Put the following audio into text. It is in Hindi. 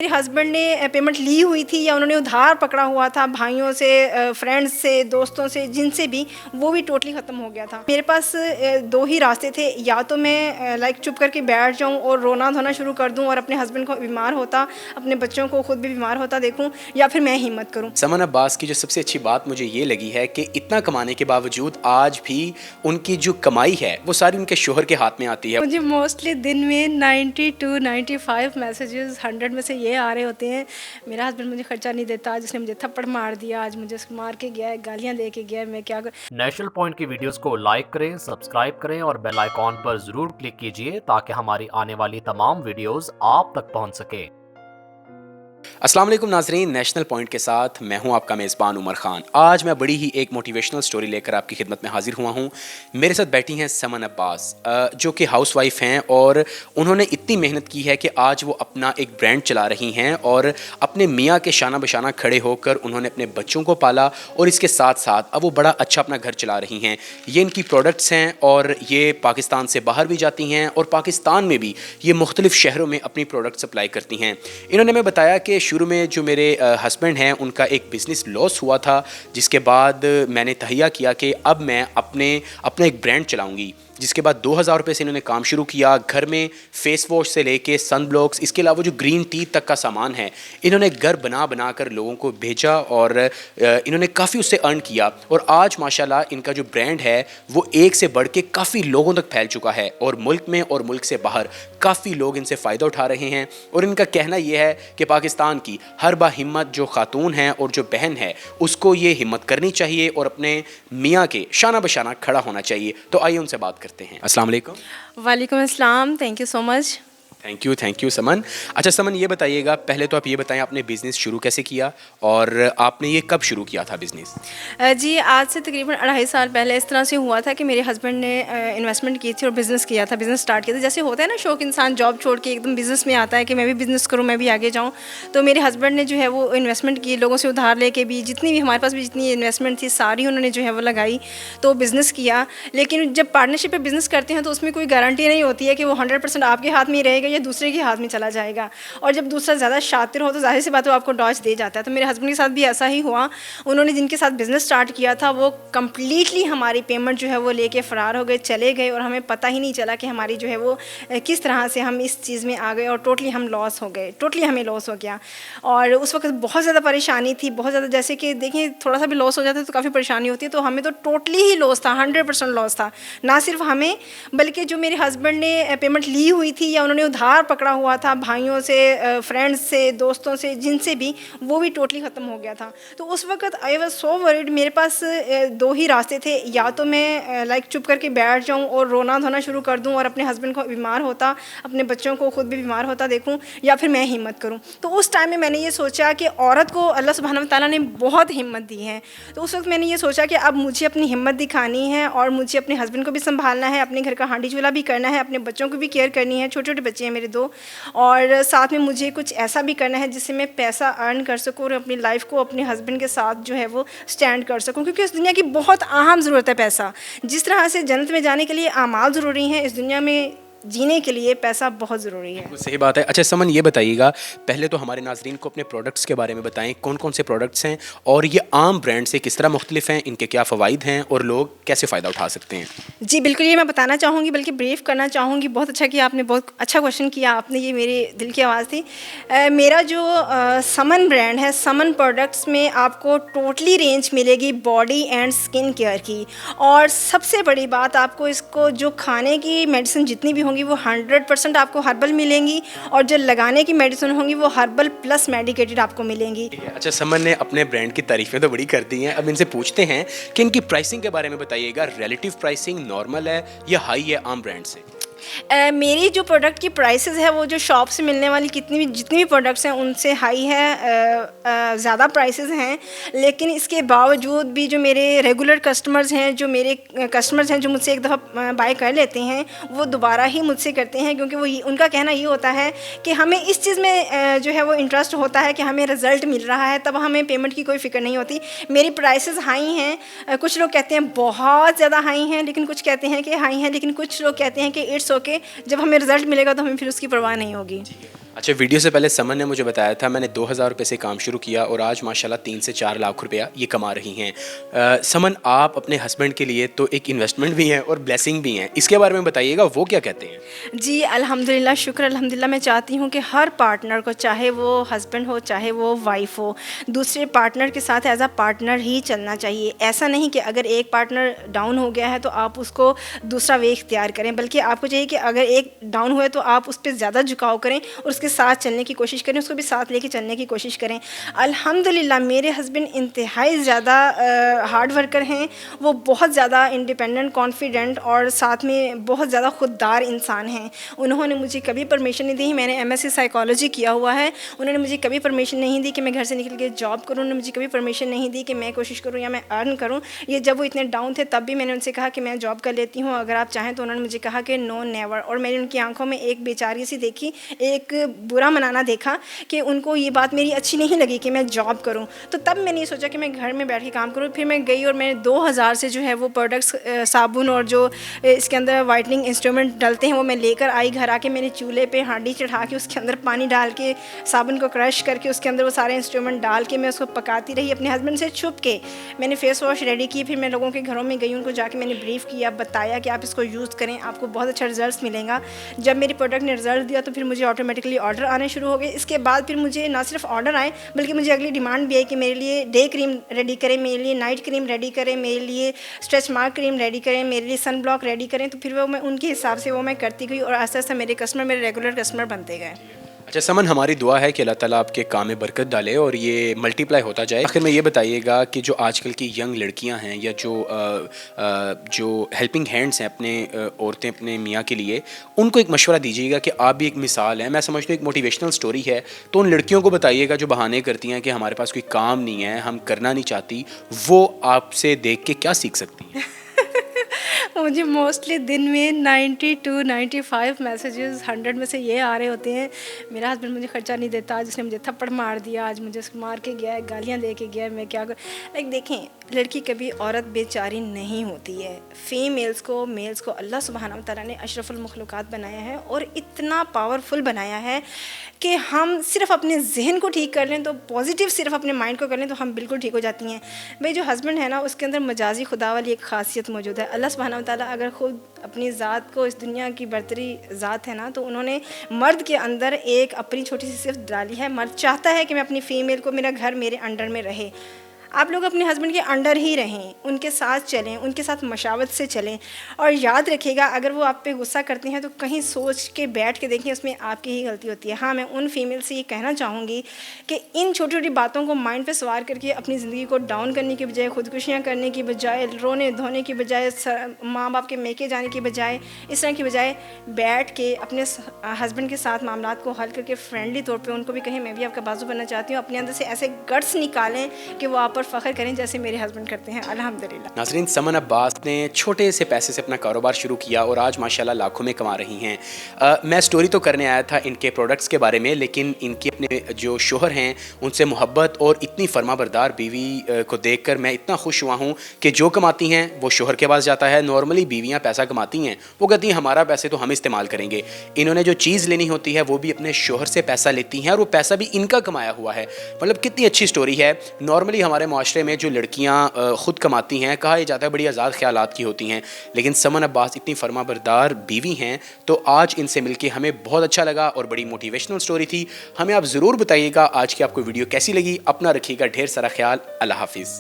मेरे हस्बैंड ने पेमेंट ली हुई थी या उन्होंने उधार पकड़ा हुआ था भाइयों से, फ्रेंड्स से, दोस्तों से, जिनसे भी, वो भी टोटली ख़त्म हो गया था। मेरे पास दो ही रास्ते थे, या तो मैं चुप करके बैठ जाऊं और रोना धोना शुरू कर दूं और अपने हस्बैंड को बीमार होता, अपने बच्चों को खुद भी बीमार होता देखूं, या फिर मैं हिम्मत करूं। समन अब्बास की जो सबसे अच्छी बात मुझे ये लगी है कि इतना कमाने के बावजूद आज भी उनकी जो कमाई है वो सारी उनके शोहर के हाथ में आती है। मुझे मोस्टली दिन में 90 to 95 मैसेजेस 100 में से ये आ रहे होते हैं, मेरा हस्बैंड मुझे खर्चा नहीं देता, आज उसने मुझे थप्पड़ मार दिया, आज मुझे मार के गया है, गालियां दे के गया है, मैं क्या करूं। नेशनल पॉइंट की वीडियोस को लाइक करें, सब्सक्राइब करें और बेल आइकॉन पर जरूर क्लिक कीजिए ताकि हमारी आने वाली तमाम वीडियोस आप तक पहुंच सके। अस्सलाम वालेकुम नाजरीन, नेशनल पॉइंट के साथ मैं हूं आपका मेज़बान उमर खान। आज मैं बड़ी ही एक मोटिवेशनल स्टोरी लेकर आपकी खिदमत में हाजिर हुआ हूं। मेरे साथ बैठी हैं समन अब्बास, जो कि हाउसवाइफ हैं और उन्होंने इतनी मेहनत की है कि आज वो अपना एक ब्रांड चला रही हैं और अपने मियाँ के शाना बशाना खड़े होकर उन्होंने अपने बच्चों को पाला और इसके साथ साथ अब वो बड़ा अच्छा अपना घर चला रही हैं। ये इनकी प्रोडक्ट्स हैं और ये पाकिस्तान से बाहर भी जाती हैं और पाकिस्तान में भी ये मुख्तलिफ़ शहरों में अपनी प्रोडक्ट सप्लाई करती हैं। इन्होंने हमें बताया कि शुरू में जो मेरे हस्बैंड हैं उनका एक बिज़नेस लॉस हुआ था, जिसके बाद मैंने तहैया किया कि अब मैं अपना एक ब्रांड चलाऊंगी। जिसके बाद 2000 रुपये से इन्होंने काम शुरू किया। घर में फेस वॉश से लेके सन ब्लॉक्स, इसके अलावा जो ग्रीन टी तक का सामान है इन्होंने घर बना कर लोगों को भेजा और इन्होंने काफ़ी उससे अर्न किया। और आज माशाल्लाह इनका जो ब्रांड है वो एक से बढ़ के काफ़ी लोगों तक फैल चुका है और मुल्क में और मुल्क से बाहर काफ़ी लोग इनसे फ़ायदा उठा रहे हैं। और इनका कहना यह है कि पाकिस्तान की हर बाहिम्मत जो खातून है और जो बहन है उसको ये हिम्मत करनी चाहिए और अपने मियाँ के शाना बशाना खड़ा होना चाहिए। तो आइए उनसे बात करते हैं। अस्सलाम वालेकुम। वालेकुम अस्सलाम, thank you so much. Thank you Saman. अच्छा समन, ये बताइएगा, पहले तो आप ये बताएं आपने बिज़नेस शुरू कैसे किया और आपने ये कब शुरू किया था बिज़नेस? जी, आज से तकरीबन 2.5 साल पहले इस तरह से हुआ था कि मेरे हस्बैंड ने इन्वेस्टमेंट की थी और बिज़नेस किया था, बिज़नेस स्टार्ट किया था। जैसे होता है ना शौक, इंसान जॉब छोड़ के एकदम बिज़नेस में आता है कि मैं भी बिज़नेस करूँ, मैं भी आगे जाऊँ। तो मेरे हस्बैंड ने जो है वो इन्वेस्टमेंट की, लोगों से उधार लेके भी, जितनी भी हमारे पास भी जितनी इन्वेस्टमेंट थी सारी उन्होंने जो है वो लगाई, तो बिज़नेस किया। लेकिन जब पार्टनरशिप पे बिज़नेस करते हैं तो उसमें कोई गारंटी नहीं होती है कि वो 100% आपके हाथ में ही रहेगा या दूसरे के हाथ में चला जाएगा। और जब दूसरा ज़्यादा शातिर हो तो जाहिर सी बात है वो आपको डॉज दे जाता है। तो मेरे हस्बैंड के साथ भी ऐसा ही हुआ। उन्होंने जिनके साथ बिज़नेस स्टार्ट किया था वो कम्प्लीटली हमारी पेमेंट जो है वो लेके फ़रार हो गए, चले गए और हमें पता ही नहीं चला कि हमारी जो है वो किस तरह से हम इस चीज़ में आ गए और टोटली हम लॉस हो गए, टोटली हमें लॉस हो गया। और उस वक्त बहुत ज़्यादा परेशानी थी, बहुत ज़्यादा, जैसे कि देखिए थोड़ा सा भी लॉस हो जाता है तो काफ़ी परेशानी होती है। तो हमें तो टोटली ही लॉस था, 100% लॉस था। ना सिर्फ हमें बल्कि जो मेरे हस्बैंड ने पेमेंट ली हुई थी या उन्होंने उधार पकड़ा हुआ था भाइयों से, फ्रेंड्स से, दोस्तों से, जिनसे भी, वो भी टोटली ख़त्म हो गया था। तो उस वक्त आई वाज सो वरीड। मेरे पास दो ही रास्ते थे, या तो मैं चुप करके बैठ जाऊं और रोना धोना शुरू कर दूं और अपने हस्बैंड को बीमार होता, अपने बच्चों को खुद भी बीमार होता देखूं, या फिर मैं हिम्मत करूं। तो उस टाइम में मैंने ये सोचा कि औरत को अल्लाह सुब्हानहू व तआला ने बहुत हिम्मत दी है। तो उस वक्त मैंने ये सोचा कि अब मुझे अपनी हिम्मत दिखानी है और मुझे अपने हस्बैंड को भी संभालना है, अपने घर का हांडी चूल्हा भी करना है, अपने बच्चों को भी केयर करनी है, छोटे छोटे बच्चे हैं मेरे 2, और साथ में मुझे कुछ ऐसा भी करना है जिससे मैं पैसा अर्न कर सकूँ और अपनी लाइफ को अपने हस्बैंड के साथ जो है वो स्टैंड कर सकूँ। क्योंकि इस दुनिया की बहुत अहम ज़रूरत है पैसा। जिस तरह से जन्नत में जाने के लिए आमाल ज़रूरी हैं, इस दुनिया में जीने के लिए पैसा बहुत ज़रूरी है। सही बात है। अच्छा समन, ये बताइएगा, पहले तो हमारे नाजरीन को अपने प्रोडक्ट्स के बारे में बताएं, कौन कौन से प्रोडक्ट्स हैं और ये आम ब्रांड से किस तरह मुख्तलिफ हैं, इनके क्या फ़वाइद हैं और लोग कैसे फ़ायदा उठा सकते हैं? जी बिल्कुल, ये मैं बताना चाहूँगी, बल्कि ब्रीफ करना चाहूँगी। बहुत अच्छा किया आपने, बहुत अच्छा क्वेश्चन किया आपने, ये मेरे दिल की आवाज़ थी। मेरा जो समन ब्रांड है, समन प्रोडक्ट्स में आपको टोटली रेंज मिलेगी बॉडी एंड स्किन केयर की। और सबसे बड़ी बात, आपको इसको जो खाने की मेडिसिन जितनी भी होंगी वो 100% आपको हर्बल मिलेंगी और जो लगाने की मेडिसिन होंगी वो हर्बल प्लस मेडिकेटेड आपको मिलेंगी। अच्छा समन ने अपने ब्रांड की तारीफ़ें तो बड़ी कर दी हैं, अब इनसे पूछते हैं कि इनकी प्राइसिंग के बारे में बताइएगा। रिलेटिव प्राइसिंग नॉर्मल है या हाई है आम ब्रांड से? मेरी जो प्रोडक्ट की प्राइसेस है वो जो शॉप से मिलने वाली जितनी भी प्रोडक्ट्स हैं उनसे हाई है, ज़्यादा प्राइसेस हैं। लेकिन इसके बावजूद भी जो मेरे रेगुलर कस्टमर्स हैं, जो मुझसे एक दफ़ा बाय कर लेते हैं, वो दोबारा ही मुझसे करते हैं। क्योंकि वो उनका कहना ये होता है कि हमें इस चीज़ में जो है वो इंटरेस्ट होता है कि हमें रिज़ल्ट मिल रहा है, तब हमें पेमेंट की कोई फ़िक्र नहीं होती। मेरी प्राइसेस हाई हैं, कुछ लोग कहते हैं बहुत ज़्यादा हाई हैं, लेकिन कुछ कहते हैं कि हाई हैं, लेकिन कुछ लोग कहते हैं कि इट्स ओके, जब हमें रिज़ल्ट मिलेगा तो हमें फिर उसकी परवाह नहीं होगी। अच्छा, वीडियो से पहले समन ने मुझे बताया था मैंने 2000 रुपये से काम शुरू किया और आज माशाल्लाह 3 से 4 लाख रुपया ये कमा रही हैं। समन, आप अपने हस्बैंड के लिए तो एक इन्वेस्टमेंट भी हैं और ब्लेसिंग भी हैं, इसके बारे में बताइएगा, वो क्या कहते हैं? जी अल्हम्दुलिल्लाह, शुक्र अल्हम्दुलिल्लाह। मैं चाहती हूँ कि हर पार्टनर को, चाहे वो हस्बैंड हो चाहे वो वाइफ हो, दूसरे पार्टनर के साथ एज अ पार्टनर ही चलना चाहिए। ऐसा नहीं कि अगर एक पार्टनर डाउन हो गया है तो आप उसको दूसरा वे इख्तियार करें, बल्कि आपको चाहिए कि अगर एक डाउन हुए तो आप उस पर ज़्यादा झुकाव करें और उसके साथ चलने की कोशिश करें, उसको भी साथ लेके चलने की कोशिश करें। अल्हम्दुलिल्लाह मेरे हस्बैंड इंतहाई ज़्यादा हार्ड वर्कर हैं। वो बहुत ज़्यादा इंडिपेंडेंट, कॉन्फिडेंट और साथ में बहुत ज़्यादा खुददार इंसान हैं। उन्होंने मुझे कभी परमिशन नहीं दी। मैंने MSc साइकोलॉजी किया हुआ है, उन्होंने मुझे कभी परमिशन नहीं दी कि मैं घर से निकल के जॉब करूँ। उन्होंने मुझे कभी परमिशन नहीं दी कि मैं कोशिश करूँ या मैं अर्न करूँ। ये जब वो इतने डाउन थे तब भी मैंने उनसे कहा कि मैं जॉब कर लेती हूँ, अगर आप चाहें तो। उन्होंने मुझे कहा कि नो नेवर। और मैंने उनकी आंखों में एक बेचारी सी देखी, एक बुरा मनाना देखा कि उनको ये बात मेरी अच्छी नहीं लगी कि मैं जॉब करूं। तो तब मैंने ये सोचा कि मैं घर में बैठ के काम करूं। फिर मैं गई और मैंने 2000 से जो है वो प्रोडक्ट्स, साबुन और जो इसके अंदर वाइटनिंग इंस्ट्रूमेंट डलते हैं वो मैं लेकर आई। घर आके मैंने चूल्हे पे हांडी चढ़ा के उसके अंदर पानी डाल के साबुन को क्रश करके उसके अंदर वो सारे इंस्ट्रूमेंट डाल के मैं उसको पकाती रही अपने हस्बैंड से छुप के। मैंने फेस वॉश रेडी की, फिर मैं लोगों के घरों में गई, उनको जाके मैंने ब्रीफ किया, बताया कि आप इसको यूज़ करें, आपको बहुत अच्छा रिजल्ट मिलेगा। जब मेरी प्रोडक्ट ने रिजल्ट दिया तो फिर मुझे ऑटोमेटिकली ऑर्डर आने शुरू हो गए। इसके बाद फिर मुझे ना सिर्फ ऑर्डर आए बल्कि मुझे अगली डिमांड भी आई कि मेरे लिए डे क्रीम रेडी करें, मेरे लिए नाइट क्रीम रेडी करें, मेरे लिए स्ट्रेच मार्क क्रीम रेडी करें, मेरे लिए सन ब्लॉक रेडी करें। तो फिर वो मैं उनके हिसाब से वो मैं करती गई और आस्ते आस्ते मेरे कस्टमर मेरे रेगुलर कस्टमर बनते गए। अच्छा समन, हमारी दुआ है कि अल्लाह ताला आपके काम में बरकत डाले और ये मल्टीप्लाई होता जाए। आखिर में ये बताइएगा कि जो आजकल की यंग लड़कियां हैं या जो हेल्पिंग हैंड्स हैं अपने औरतें अपने मियाँ के लिए, उनको एक मशवरा दीजिएगा कि आप भी एक मिसाल हैं। मैं समझता हूँ एक मोटिवेशनल स्टोरी है, तो उन लड़कियों को बताइएगा जो बहाने करती हैं कि हमारे पास कोई काम नहीं है, हम करना नहीं चाहती, वो आपसे देख के क्या सीख सकती हैं? मुझे मोस्टली दिन में 90 to 95 मैसेजेस 100 में से ये आ रहे होते हैं, मेरा हस्बैंड मुझे खर्चा नहीं देता, आज उसने मुझे थप्पड़ मार दिया, आज मुझे मार के गया है, गालियाँ दे के गया है, मैं क्या कर। लाइक देखें, लड़की कभी औरत बेचारी नहीं होती है। फीमेल्स को, मेल्स को अल्लाह सुब्हानहू तआला ने अशरफुल मखलूक़ात बनाया है और इतना पावरफुल बनाया है कि हम सिर्फ अपने जहन को ठीक कर लें, तो पॉजिटिव सिर्फ अपने माइंड को कर लें तो हम बिल्कुल ठीक हो जाती हैं। भाई जो हस्बैंड है ना, उसके अंदर मजाजी खुदा वाली एक खासियत मौजूद है। अल्लाह सुब्हानहू तआला अगर खुद अपनी ज़ात को, इस दुनिया की बरतरी ज़ात है ना, तो उन्होंने मर्द के अंदर एक अपनी छोटी सी सिर्फ डाली है। मर्द चाहता है कि मैं अपनी फ़ीमेल को, मेरा घर मेरे अंडर में रहे। आप लोग अपने हस्बैंड के अंडर ही रहें, उनके साथ चलें, उनके साथ मशावत से चलें। और याद रखिएगा, अगर वो आप पे गुस्सा करते हैं तो कहीं सोच के बैठ के देखें, उसमें आपकी ही गलती होती है। हाँ, मैं उन फीमेल से ये कहना चाहूँगी कि इन छोटी छोटी बातों को माइंड पे सवार करके अपनी ज़िंदगी को डाउन करने की बजाय, खुदकुशियाँ करने की बजाय, रोने धोने की बजाय, माँ बाप के मेके जाने की बजाय, इस तरह की बजाय बैठ के अपने हस्बैंड के साथ मामलात को हल करके फ्रेंडली तौर पर उनको भी कहें मैं भी आपका बाजू बनना चाहती हूँ। अपने अंदर से ऐसे गट्स निकालें कि वो आप पर फ़ख्र करें जैसे मेरे हस्बैंड करते हैं अल्हम्दुलिल्लाह। नाज़रीन, समन अब्बास ने छोटे से पैसे से अपना कारोबार शुरू किया और आज माशाल्लाह लाखों में कमा रही हैं। मैं स्टोरी तो करने आया था इनके प्रोडक्ट्स के बारे में, लेकिन इनके अपने जो शोहर हैं उनसे मोहब्बत और इतनी फरमाबरदार बीवी को देखकर मैं इतना खुश हुआ हूँ कि जो कमाती हैं वो शोहर के पास जाता है। नॉर्मली बीवियाँ पैसा कमाती हैं, वो कहती हैं हमारा पैसे तो हम इस्तेमाल करेंगे। इन्होंने जो चीज़ लेनी होती है वो भी अपने शोहर से पैसा लेती हैं और वो पैसा भी इनका कमाया हुआ है। मतलब कितनी अच्छी स्टोरी है। नॉर्मली हमारे माशरे में जो लड़कियां ख़ुद कमाती हैं, कहा जाता है बड़ी आज़ाद ख्यालात की होती हैं, लेकिन समन अब्बास इतनी फरमाबरदार बीवी हैं। तो आज इनसे मिलके हमें बहुत अच्छा लगा और बड़ी मोटिवेशनल स्टोरी थी। हमें आप ज़रूर बताइएगा आज की आपको वीडियो कैसी लगी। अपना रखिएगा ढेर सारा ख्याल। अल्लाह हाफिज़।